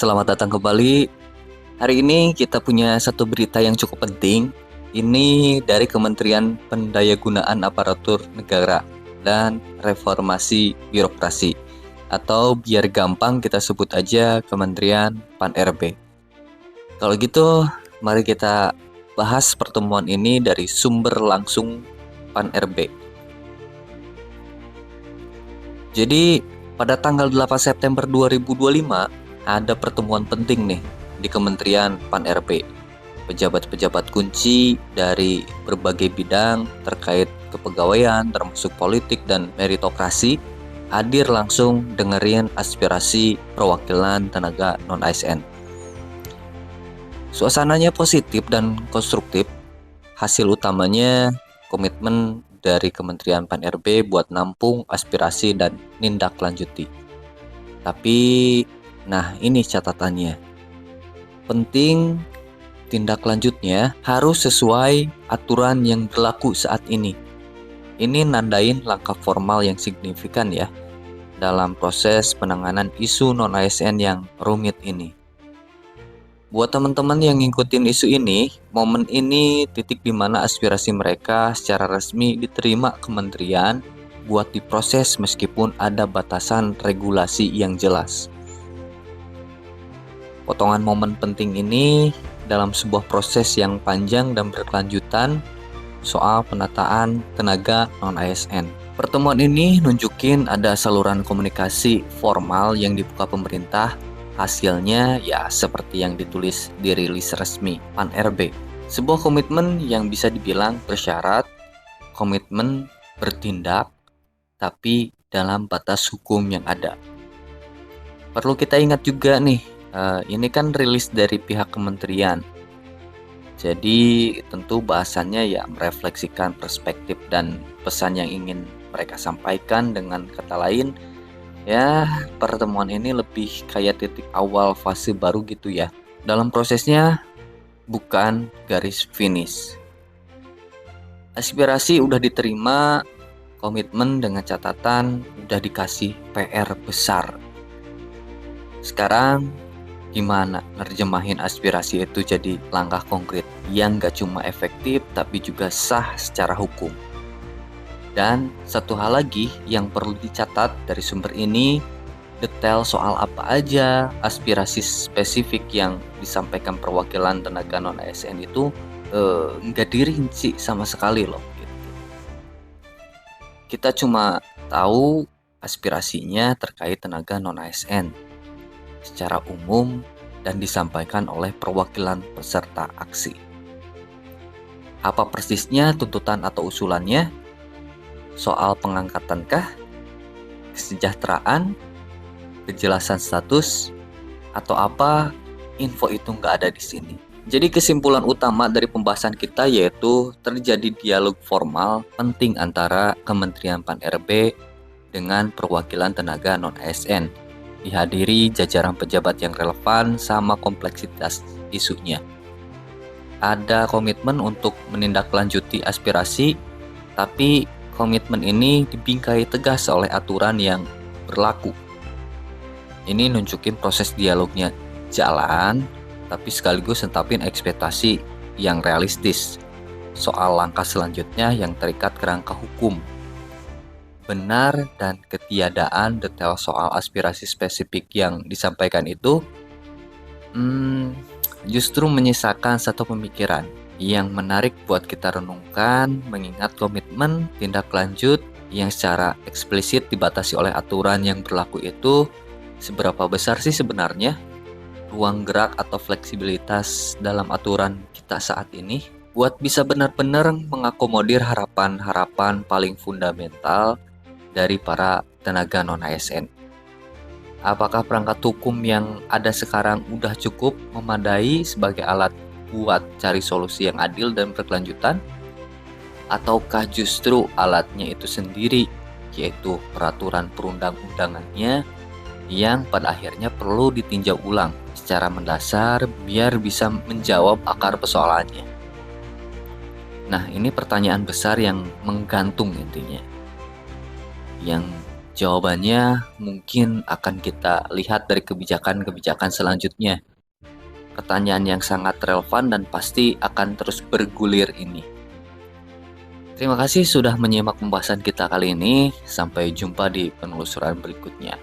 Selamat datang kembali. Hari ini kita punya satu berita yang cukup penting. Ini dari Kementerian Pendayagunaan Aparatur Negara dan Reformasi Birokrasi, atau biar gampang kita sebut aja Kementerian Pan-RB. Kalau gitu, mari kita bahas pertemuan ini dari sumber langsung Pan-RB. Jadi, pada tanggal 8 September 2025, ada pertemuan penting nih di Kementerian Pan-RB. Pejabat-pejabat kunci dari berbagai bidang terkait kepegawaian, termasuk politik dan meritokrasi, hadir langsung dengerin aspirasi perwakilan tenaga non-ASN. Suasananya positif dan konstruktif. Hasil utamanya komitmen dari Kementerian Pan-RB buat nampung aspirasi dan nindak lanjuti. Tapi, nah ini catatannya. Penting tindak lanjutnya harus sesuai aturan yang berlaku saat ini. Ini nandain langkah formal yang signifikan ya dalam proses penanganan isu non-ASN yang rumit ini. Buat teman-teman yang ngikutin isu ini, momen ini titik di mana aspirasi mereka secara resmi diterima kementerian buat diproses meskipun ada batasan regulasi yang jelas. Potongan momen penting ini dalam sebuah proses yang panjang dan berkelanjutan soal penataan tenaga non-ASN. Pertemuan ini nunjukin ada saluran komunikasi formal yang dibuka pemerintah. Hasilnya ya seperti yang ditulis di rilis resmi Pan-RB. Sebuah komitmen yang bisa dibilang bersyarat, komitmen bertindak, tapi dalam batas hukum yang ada. Perlu kita ingat juga nih, ini kan rilis dari pihak kementerian. Jadi tentu bahasannya ya merefleksikan perspektif dan pesan yang ingin mereka sampaikan. Dengan kata lain, ya pertemuan ini lebih kayak titik awal fase baru gitu ya. Dalam prosesnya bukan garis finish. Aspirasi udah diterima, komitmen dengan catatan udah dikasih PR besar. Sekarang gimana nerjemahin aspirasi itu jadi langkah konkret yang gak cuma efektif tapi juga sah secara hukum. Dan satu hal lagi yang perlu dicatat dari sumber ini, detail soal apa aja aspirasi spesifik yang disampaikan perwakilan tenaga non-ASN itu nggak dirinci sama sekali loh. Gitu. Kita cuma tahu aspirasinya terkait tenaga non-ASN secara umum dan disampaikan oleh perwakilan peserta aksi. Apa persisnya tuntutan atau usulannya? Soal pengangkatankah, kesejahteraan, kejelasan status, atau apa, info itu nggak ada di sini. Jadi kesimpulan utama dari pembahasan kita yaitu terjadi dialog formal penting antara Kementerian Pan-RB dengan perwakilan tenaga non-ASN. Dihadiri jajaran pejabat yang relevan sama kompleksitas isunya. Ada komitmen untuk menindaklanjuti aspirasi, tapi komitmen ini dibingkai tegas oleh aturan yang berlaku. Ini nunjukin proses dialognya jalan, tapi sekaligus netapin ekspektasi yang realistis soal langkah selanjutnya yang terikat kerangka hukum. Benar dan ketiadaan detail soal aspirasi spesifik yang disampaikan itu justru menyisakan satu pemikiran yang menarik buat kita renungkan, mengingat komitmen tindak lanjut yang secara eksplisit dibatasi oleh aturan yang berlaku itu seberapa besar sih sebenarnya ruang gerak atau fleksibilitas dalam aturan kita saat ini buat bisa benar-benar mengakomodir harapan-harapan paling fundamental dari para tenaga non-ASN. Apakah perangkat hukum yang ada sekarang udah cukup memadai sebagai alat buat cari solusi yang adil dan berkelanjutan? Ataukah justru alatnya itu sendiri, yaitu peraturan perundang-undangannya yang pada akhirnya perlu ditinjau ulang secara mendasar biar bisa menjawab akar persoalannya? Nah, ini pertanyaan besar yang menggantung intinya. Yang Jawabannya mungkin akan kita lihat dari kebijakan-kebijakan selanjutnya. Pertanyaan yang sangat relevan dan pasti akan terus bergulir ini. Terima kasih sudah menyimak pembahasan kita kali ini. Sampai jumpa di penelusuran berikutnya.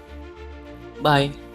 Bye.